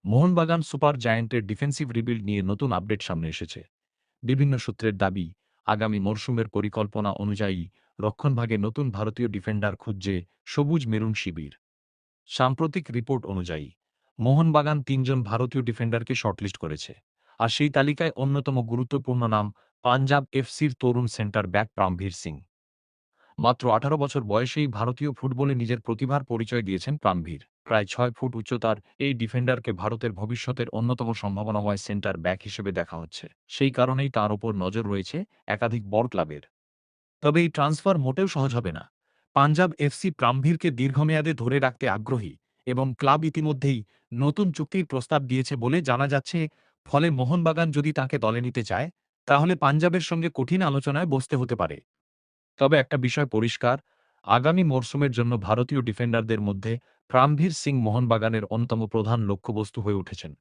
Mohun Bagan super জায়ান্টের defensive rebuild নিয়ে নতুন update সামনে এসেছে। বিভিন্ন সূত্রের দাবি, আগামী মরশুমের পরিকল্পনা অনুযায়ী রক্ষণভাগে নতুন ভারতীয় ডিফেন্ডার খুঁজছে সবুজ মেরুন শিবির। সাম্প্রতিক রিপোর্ট অনুযায়ী মোহনবাগান ৩ জন ভারতীয় ডিফেন্ডারকে শর্টলিস্ট করেছে, আর সেই তালিকায় অন্যতম গুরুত্বপূর্ণ নাম পাঞ্জাব এফসির তরুণ সেন্টার ব্যাক প্রাণভীর সিং। মাত্র ১৮ বছর বয়সেই ভারতীয় ফুটবলে নিজের প্রতিভার পরিচয় দিয়েছেন প্রাণভীর। প্রায় ৬ ফুট উচ্চতার এই ডিফেন্ডারকে ভারতের ভবিষ্যতের অন্যতম সম্ভাবনাময় সেন্টার ব্যাক হিসেবে দেখা হচ্ছে। সেই কারণেই তার ওপর নজর রয়েছে একাধিক বড় ক্লাবের। তবে এই ট্রান্সফার মোটেও সহজ হবে না। পাঞ্জাব এফসি প্রাণভীরকে দীর্ঘমেয়াদে ধরে রাখতে আগ্রহী এবং ক্লাব ইতিমধ্যেই নতুন চুক্তির প্রস্তাব দিয়েছে বলে জানা যাচ্ছে। ফলে মোহনবাগান যদি তাকে দলে নিতে চায়, তাহলে পাঞ্জাবের সঙ্গে কঠিন আলোচনায় বসতে হতে পারে। তবে একটা বিষয় পরিষ্কার, আগামী মরশুমের জন্য ভারতীয় ডিফেন্ডারদের মধ্যে প্রাণভীর সিং মোহনবাগানের অন্যতম প্রধান লক্ষ্যবস্তু হয়ে উঠেছেন।